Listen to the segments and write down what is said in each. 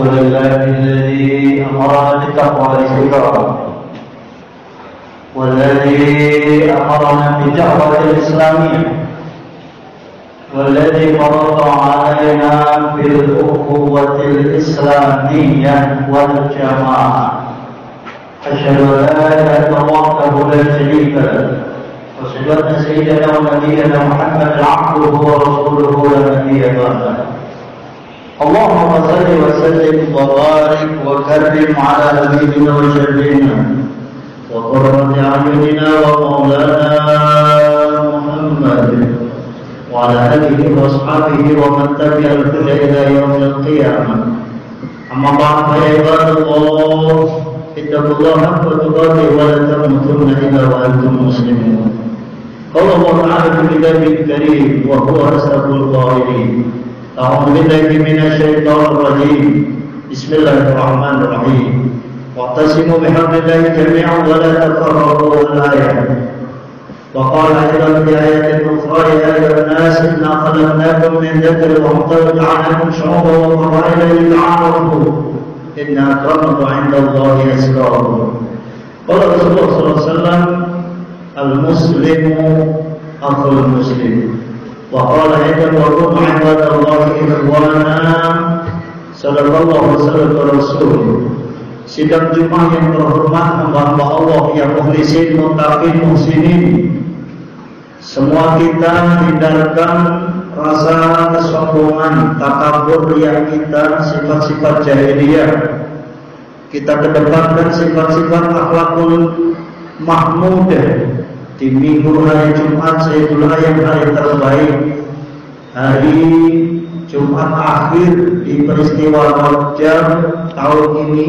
لله الذي أمرنا بالتقوى والاستقامة والذي أمرنا بالدعوة الإسلامية والذي فرض علينا بالأخوة الإسلامية والجماعة. أشهد أن لا إله إلا الله وحده لا شريك له وأشهد أن سيدنا ونبينا محمدا عبده ورسوله لا نبي بعده. اللهم صل وسلم وبارك وكرم على حبيبنا وشفيعنا وقرة أعيننا ومولانا محمد وعلى آله وأصحابه ومن تبع الهدى إلى يوم القيامة. أما بعد فيا عباد الله اتقوا الله حق تقاته ولا تموتن إلا وأنتم مسلمون. قال الله تعالى في كتابه الكريم وهو أصدق القائلين: أعوذ بالله من الشيطان الرجيم. بسم الله الرحمن الرحيم. واعتصموا بحبل الله جميعا ولا تفرقوا. الآية. وقال أيضا في آية أخرى: يا أيها الناس إنا خلقناكم من ذكر وأنثى وجعلناكم شعوبا وقبائل لتعارفوا إن أكرمكم عند الله أتقاكم. قال رسول الله صلى الله عليه وسلم: المسلم أخو المسلم. وقال أيضا: وكونوا عباد الله إخوانا. Sallallahu alaihi wasallam Rasul. Sidang Jumat yang terhormat, hamba-hamba Allah yang mukhlisin, muttaqin, muhsinin, semua kita hindarkan rasa kesombongan, takabur yang kita, sifat-sifat jahiliyah. Kita kedepankan sifat-sifat akhlakul mahmudah di minggu hari Jumat Sayyidul Ayyam, hari terbaik, hari Jumat akhir di peristiwa Rajab tahun ini.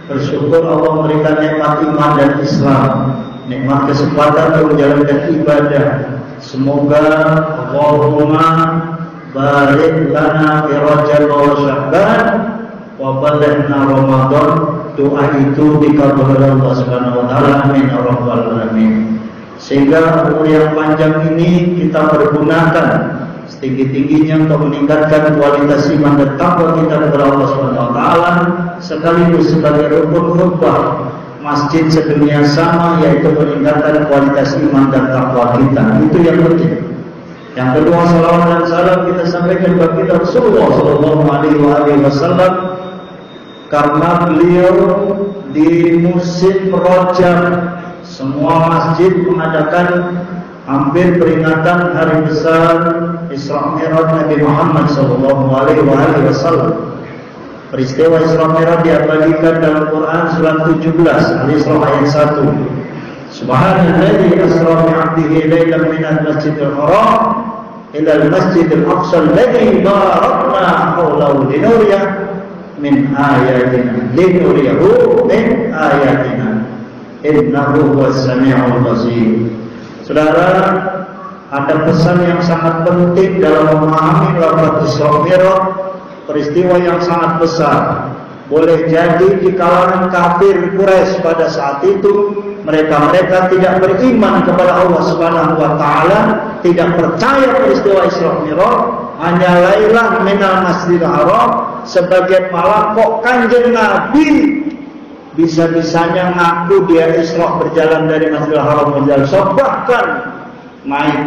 Bersyukur Allah memberikan nikmat iman dan Islam, nikmat kesempatan untuk menjalankan ibadah. Semoga Allahumma barik lana fi Rajab wa Sya'ban wa balighna Ramadan. Doa itu dikabulkan Allah Subhanahu wa taala. Amin ya rabbal alamin. Sehingga umur yang panjang ini kita pergunakan setinggi-tingginya untuk meningkatkan kualitas iman dan takwa kita kepada Allah Subhanahu wa taala, sekaligus sebagai rukun khutbah masjid sedunia sama, yaitu meningkatkan kualitas iman dan takwa kita. Itu yang penting. Yang kedua, salawat dan salam kita sampaikan kepada Rasulullah sallallahu alaihi wasallam, karena beliau di musim Rajab semua masjid mengadakan hampir peringatan hari besar Isra Mi'raj Nabi Muhammad sallallahu alaihi wasallam. Peristiwa Isra Mi'raj diabadikan dalam Quran surat 17 Al-Isra ayat 1. Subhanalladzi asra bi 'abdihi lailan minal masjidil haram ila al-masjidil aqsa alladzi barakna hawlahu linuriyahu min ayatina innahu huwas sami'ul basir. Saudara, ada pesan yang sangat penting dalam memahami lafaz Isra Mi'raj, peristiwa yang sangat besar. Boleh jadi di kalangan kafir Quraisy pada saat itu, mereka tidak beriman kepada Allah Subhanahu wa taala, tidak percaya peristiwa Isra Mi'raj, hanya lailan minal Masjidil Haram. Sebagian malah kok Kanjeng Nabi bisa-bisanya ngaku dia Isra berjalan dari Masjidil Haram ke Jalsah, bahkan naik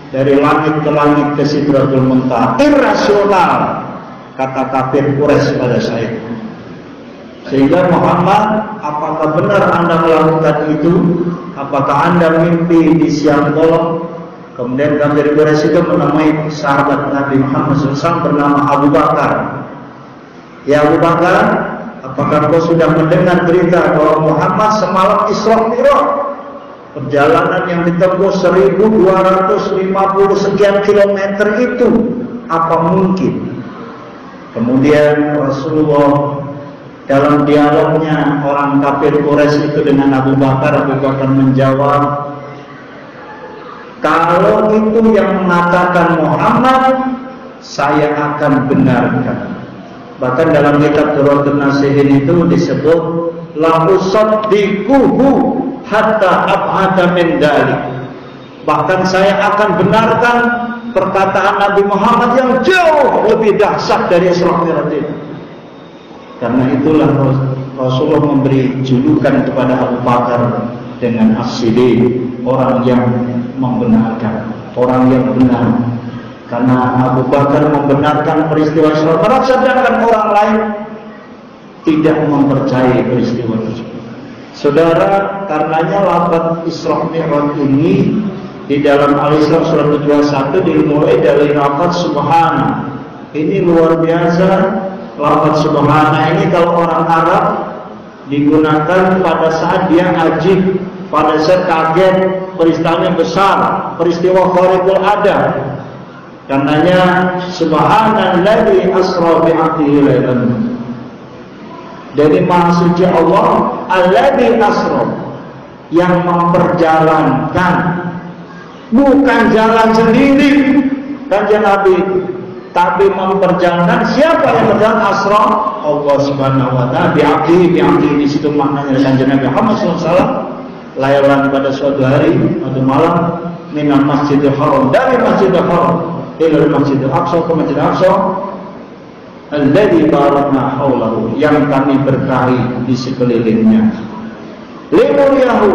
dari langit ke langit ke Sidratul Muntaha. Irrasional, kata kafir Quraisy pada saat itu. Sehingga Muhammad, apakah benar Anda melakukan itu? Apakah Anda mimpi di siang bolong? Kemudian kafir Quraisy itu menemui sahabat Nabi Muhammad SAW bernama Abu Bakar. Ya Abu Bakar, apakah kau sudah mendengar berita bahwa Muhammad semalam Isra Mi'raj? Perjalanan yang ditempuh 1250 sekian kilometer itu, apa mungkin? Kemudian Rasulullah dalam dialognya orang kafir Quraisy itu dengan Abu Bakar menjawab, kalau itu yang mengatakan Muhammad, saya akan benarkan. Bahkan dalam kitab Durratun Nasihin itu disebut la usaddiquhu hatta ab'ada min dzalik. Bahkan saya akan benarkan perkataan Nabi Muhammad yang jauh lebih dahsyat dari Isra Mi'raj itu. Karena itulah Rasulullah memberi julukan kepada Abu Bakar dengan As-Siddiq, orang yang membenarkan, orang yang benar. Karena Abu Bakar membenarkan peristiwa Isra Mi'raj, sedangkan orang lain tidak mempercayai peristiwa tersebut. Saudara, karenanya lafaz Isra Mi'raj ini di dalam Al-Isra surat 21 dimulai dari lafaz Subhana. Ini luar biasa. Lafaz Subhana ini kalau orang Arab digunakan pada saat dia ajib, pada saat kaget, peristiwanya besar, peristiwa khariqul ada. Karenanya Subhanalladzi asra bi 'abdihi lailan. Dari Maha Suci Allah, alladzi asra, yang memperjalankan, bukan jalan sendiri Kanjeng Nabi, tapi memperjalankan. Siapa yang berjalan? Asra, Allah Subhanahu wa taala, bi'abdihi di situ maknanya Kanjeng Nabi Muhammad SAW lailan pada suatu hari atau malam, minal Masjidil Haram, dari Masjidil Haram ila Masjidil Aqsa, ke Masjidil Aqsa alladzi barakna haulahu, yang kami berkahi di sekelilingnya, linuriyahu,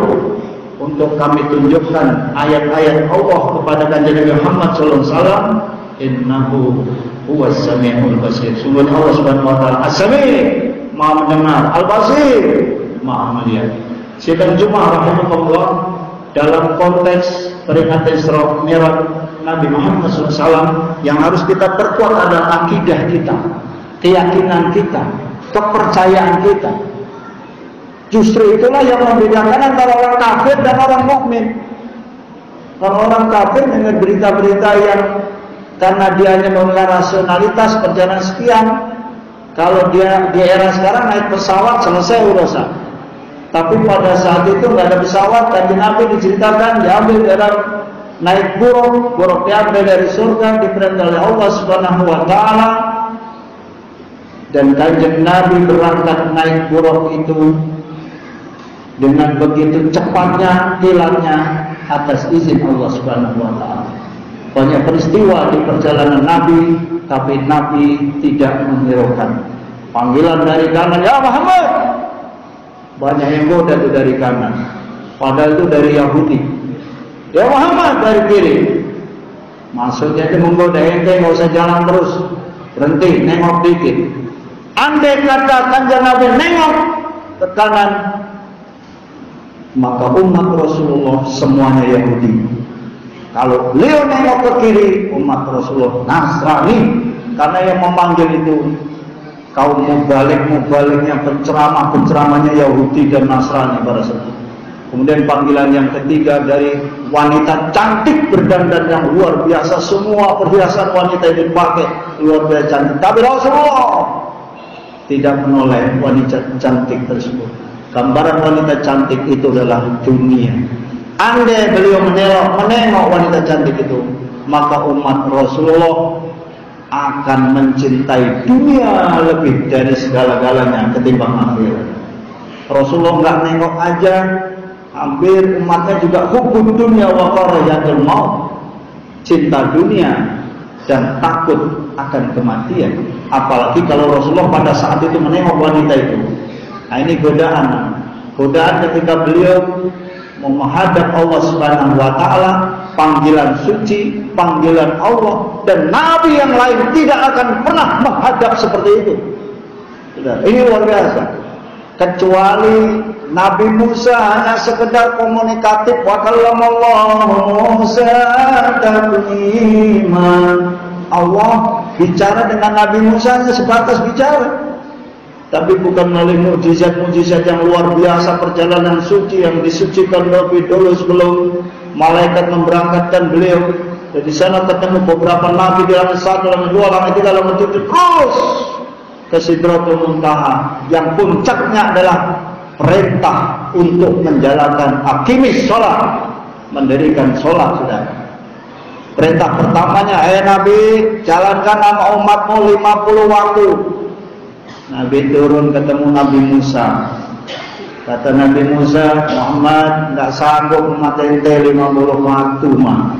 untuk kami tunjukkan ayat-ayat Allah kepada Kanjeng Nabi Muhammad SAW. Innahu huwas sami'ul basir. Sungguh Allah Subhanahu wa taala As-Sami', Maha mendengar, Al-Basir, Maha melihat. Sidang Jumat rahimahullah, dalam konteks peringatan Isra Mi'raj Nabi Muhammad SAW, yang harus kita perkuat adalah akidah kita, keyakinan kita, kepercayaan kita. Justru itulah yang membedakan antara orang kafir dan orang mukmin. Kalau orang kafir dengan berita-berita yang karena dia hanya memiliki rasionalitas perjalanan sekian, kalau dia di era sekarang naik pesawat selesai urusan. Tapi pada saat itu nggak ada pesawat, Kanjeng Nabi diceritakan diambil dalam naik buruk diambil dari surga, diperintah oleh Allah Subhanahu wa taala, dan Kanjeng Nabi berangkat naik buruk itu dengan begitu cepatnya, kilatnya, atas izin Allah Subhanahu wa taala. Banyak peristiwa di perjalanan Nabi, tapi Nabi tidak menghiraukan. Panggilan dari kanan, ya Muhammad. Banyak yang goda itu dari kanan, padahal itu dari Yahudi. Ya Muhammad dari kiri. Maksudnya itu menggoda, ente nggak usah jalan terus, berhenti, nengok dikit. Andai kata Kanjeng Nabi nengok ke kanan, maka umat Rasulullah semuanya Yahudi. Kalau beliau nengok ke kiri, umat Rasulullah Nasrani. Karena yang memanggil itu kaum mubaliknya, penceramahnya Yahudi dan Nasrani pada saat itu. Kemudian panggilan yang ketiga dari wanita cantik berdandan yang luar biasa, semua perhiasan wanita itu dipakai luar biasa cantik. Tapi Rasulullah tidak menoleh wanita cantik tersebut. Gambaran wanita cantik itu adalah dunia. Andai beliau menengok wanita cantik itu, maka umat Rasulullah akan mencintai dunia lebih dari segala-galanya ketimbang akhirat. Rasulullah nggak nengok aja, hampir umatnya juga hubub dunia wa karahiyatul maut, cinta dunia dan takut akan kematian. Apalagi kalau Rasulullah pada saat itu menengok wanita itu. Nah ini godaan ketika beliau menghadap Allah Subhanahu wa taala, panggilan suci, panggilan Allah, dan nabi yang lain tidak akan pernah menghadap seperti itu. Ini luar biasa. Kecuali Nabi Musa hanya sekedar komunikatif, wa kallamallahu Musa taklima. Allah bicara dengan Nabi Musa hanya sebatas bicara, tapi bukan melalui mukjizat-mukjizat yang luar biasa, perjalanan suci yang disucikan lebih dulu sebelum malaikat memberangkatkan beliau. Di sana ketemu beberapa nabi di langit satu, langit dua, langit tiga, langit tujuh, terus ke Sidratul Muntaha, yang puncaknya adalah perintah untuk menjalankan aqimis sholat, mendirikan sholat. Sudah perintah pertamanya, Nabi, jalankan nama umatmu 50 waktu. Nabi turun ketemu Nabi Musa. Kata Nabi Musa, Muhammad nggak sanggup umat ente 50 waktu mah.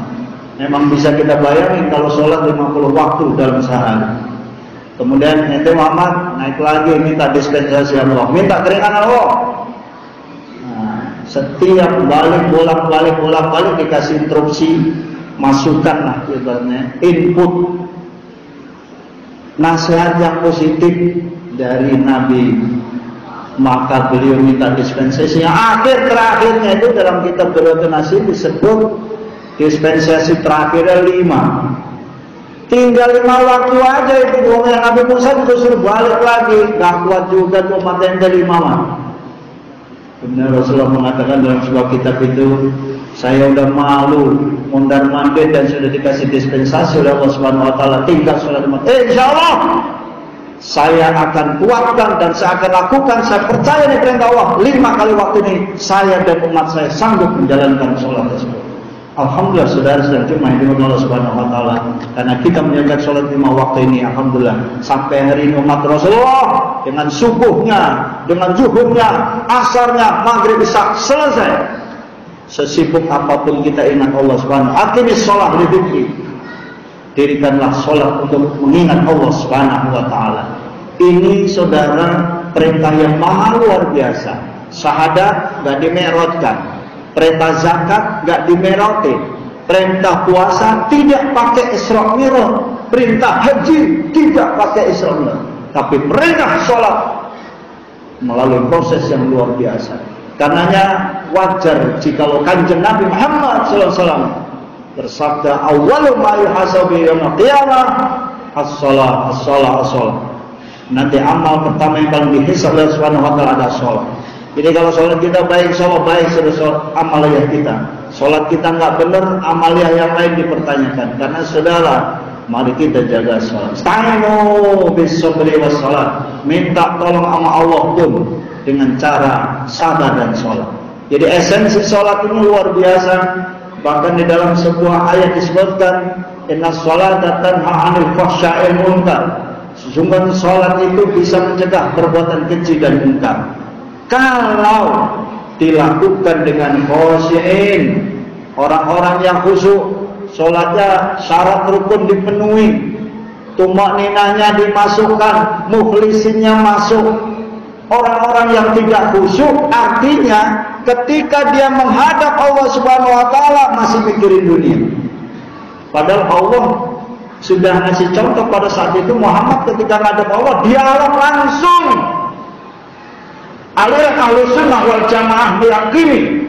Memang bisa kita bayangin kalau sholat 50 waktu dalam sehari. Kemudian ente Muhammad naik lagi minta dispensasi Allah, minta keringanan Allah. Nah, setiap bolak-balik dikasih instruksi, masukan lah ibaratnya, input, nasihat yang positif dari Nabi. Maka beliau minta dispensasi yang terakhirnya itu dalam kitab Baratul Nasir disebut dispensasi terakhirnya 5. Tinggal 5 waktu aja itu. Yang Nabi Musa juga suruh balik lagi, gak kuat juga tuh umat ente 5 mah. Kemudian Rasulullah mengatakan dalam sebuah kitab itu, saya udah malu mondar mandir dan sudah dikasih dispensasi oleh Allah Subhanahu Wa Taala, tinggal sholat umat. Insyaallah saya akan kuatkan dan saya akan lakukan. Saya percaya di perintah Allah. 5 kali waktu ini saya dan umat saya sanggup menjalankan sholat tersebut. Alhamdulillah saudara-saudara cuma yang Allah Subhanahu Wa Taala, karena kita menjalankan sholat 5 waktu ini. Alhamdulillah sampai hari ini umat Rasulullah dengan subuhnya, dengan zuhurnya, asarnya, maghrib, isya selesai. Sesibuk apapun kita ingat Allah Subhanahu. Aqimis sholat li dzikri. Dirikanlah sholat untuk mengingat Allah Subhanahu Wa Taala. Ini saudara perintah yang maha luar biasa. Syahadat gak dimerotkan. Perintah zakat gak dimeroti, perintah puasa tidak pakai Isra Mi'raj, perintah haji tidak pakai Isra Mi'raj, tapi perintah sholat melalui proses yang luar biasa. Karenanya wajar jikalau Kanjeng Nabi Muhammad SAW bersabda, awwalu ma yuhasabu yaumil qiyamah as-shalah, as-shalah, as-shalah. Nanti amal pertama yang paling dihisab oleh Subhanahu Wa Taala adalah sholat. Jadi kalau sholat kita baik, sholat baik, sholat amaliyah kita. Sholat kita nggak benar, amaliyah yang lain dipertanyakan. Karena saudara, mari kita jaga sholat. Sta'inu bis-sabri was sholat. Minta tolong sama Allah pun dengan cara sabar dan sholat. Jadi esensi sholat ini luar biasa. Bahkan di dalam sebuah ayat disebutkan, inna sholata tanha 'anil fahsya'i wal munkar. Sesungguhnya sholat itu bisa mencegah perbuatan keji dan munkar. Kalau dilakukan dengan khosyi'in, orang-orang yang khusyuk, sholatnya syarat rukun dipenuhi, tumakninahnya dimasukkan, mukhlisinnya masuk. Orang-orang yang tidak khusyuk artinya ketika dia menghadap Allah Subhanahu Wa Taala masih mikirin dunia. Padahal Allah sudah ngasih contoh pada saat itu Muhammad ketika menghadap Allah dialog langsung. Aliran Ahlus Sunnah wal Jamaah meyakini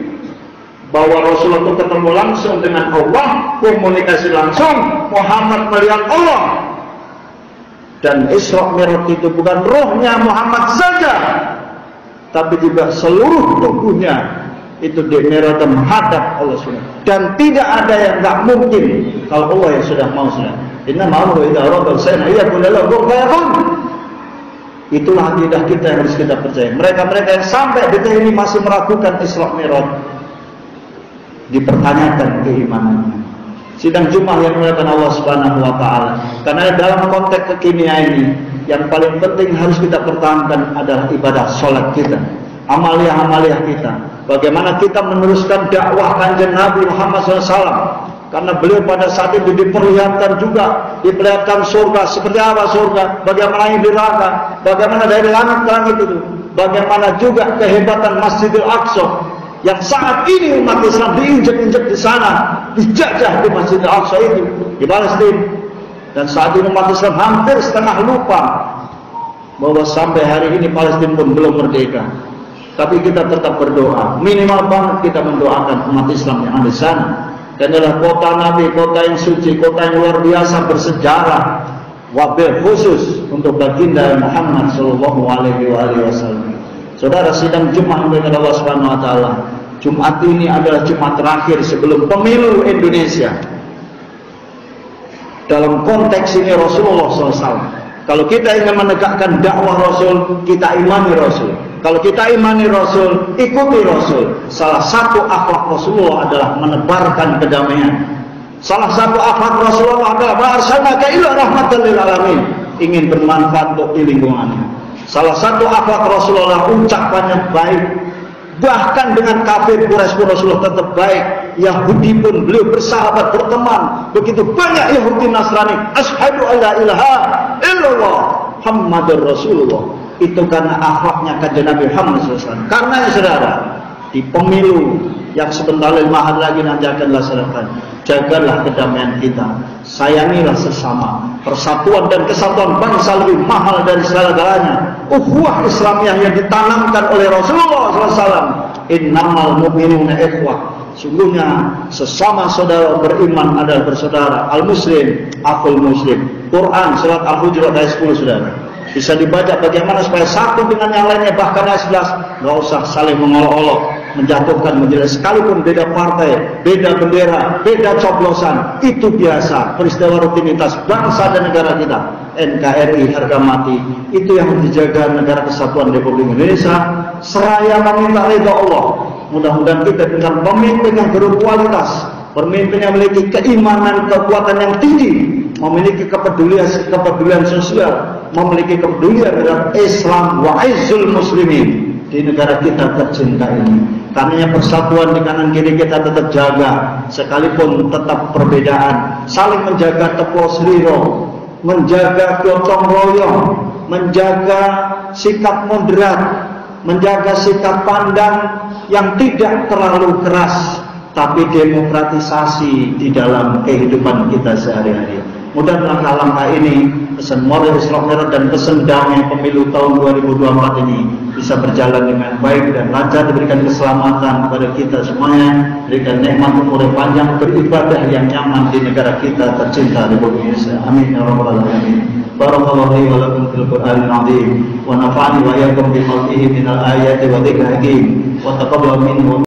bahwa Rasulullah itu ketemu langsung dengan Allah, komunikasi langsung, Muhammad melihat Allah. Dan Isra Mi'raj itu bukan rohnya Muhammad saja, tapi juga seluruh tubuhnya itu Mi'raj menghadap Allah Subhanahu. Dan tidak ada yang tak mungkin kalau Allah yang sudah mau sudah. Inna ma'amru idza arada shay'an ayyakun lahu kun fayakun. Itulah akidah kita yang harus kita percaya. Mereka-mereka yang sampai detik ini masih meragukan Isra Mi'raj, dipertanyakan keimanannya. Sidang Jumat yang dimuliakan Allah Subhanahu Wa Taala. Karena dalam konteks kekinian ini, yang paling penting harus kita pertahankan adalah ibadah sholat kita, amaliyah-amaliyah kita. Bagaimana kita meneruskan dakwah Kanjeng Nabi Muhammad SAW. Karena beliau pada saat itu diperlihatkan juga, diperlihatkan surga, seperti apa surga, bagaimana yang neraka, bagaimana dari langit ke langit itu, bagaimana juga kehebatan Masjidil Aqsa yang saat ini umat Islam diinjak-injak di sana, dijajah di Masjidil Aqsa itu di Palestina. Dan saat ini umat Islam hampir setengah lupa bahwa sampai hari ini Palestina pun belum merdeka. Tapi kita tetap berdoa, minimal banget kita mendoakan umat Islam yang ada di sana. Dan adalah kota Nabi, kota yang suci, kota yang luar biasa bersejarah, wabil khusus untuk baginda Muhammad Sallallahu Alaihi Wasallam. Saudara, sidang Jumat dengan Allah Subhanahu Wa Taala. Jumat ini adalah Jumat terakhir sebelum pemilu Indonesia. Dalam konteks ini Rasulullah SAW. Kalau kita ingin menegakkan dakwah Rasul, kita imani Rasul. Kalau kita imani Rasul, ikuti Rasul. Salah satu akhlak Rasulullah adalah menebarkan kedamaian. Salah satu akhlak Rasulullah adalah arsalnaka ila rahmatan lil alamin, ingin bermanfaat untuk di lingkungannya. Salah satu akhlak Rasulullah ucapannya baik. Bahkan dengan kafir Quraisy pun Rasulullah tetap baik. Yahudi pun beliau bersahabat, berteman. Begitu banyak Yahudi Nasrani, asyhadu alla ilaha illallah Muhammadur Rasulullah. Itu karena akhlaknya kanjeng Nabi Muhammad SAW. Karena ya saudara, di pemilu yang sebentar lagi nanti akan dilaksanakan, jagalah kedamaian kita, sayangilah sesama. Persatuan dan kesatuan bangsa lebih mahal dari segala-galanya. Ukhuwah Islamiyah yang ditanamkan oleh Rasulullah SAW. Innamal mu'minuna ikhwah. Sungguhnya sesama saudara beriman adalah bersaudara. Al-Muslim, akhul Muslim. Quran surat Al-Hujurat ayat 10 saudara. Bisa dibaca bagaimana supaya satu dengan yang lainnya, bahkan ayat 11. Gak usah saling mengolok-olok, menjatuhkan, menjelaskan. Sekalipun beda partai, beda bendera, beda coblosan, itu biasa. Peristiwa rutinitas bangsa dan negara kita. NKRI harga mati. Itu yang dijaga negara kesatuan Republik Indonesia. Seraya meminta ridha Allah. Mudah-mudahan kita dengan pemimpin yang berkualitas, pemimpin yang memiliki keimanan, kekuatan yang tinggi, memiliki kepedulian sosial, memiliki kepedulian terhadap Islam wa izzul muslimin di negara kita tercinta ini. Karenanya persatuan di kanan kiri kita tetap jaga, sekalipun tetap perbedaan, saling menjaga teplos liro, menjaga gotong royong, menjaga sikap moderat, menjaga sikap pandang yang tidak terlalu keras, tapi demokratisasi di dalam kehidupan kita sehari-hari. Mudah-mudahan langkah ini, pesan moral Isra Mi'raj dan pesan damai pemilu tahun 2024 ini bisa berjalan dengan baik dan lancar, diberikan keselamatan kepada kita semuanya, berikan nikmat umur yang panjang, beribadah yang nyaman di negara kita tercinta Republik Indonesia. Amin ya rabbal alamin. Barakallahu li wa lakum fil Qur'anil azim wa nafa'ani wa iyyakum bi qawlihi minal ayati wa dzikril hakim wa taqabbal minhu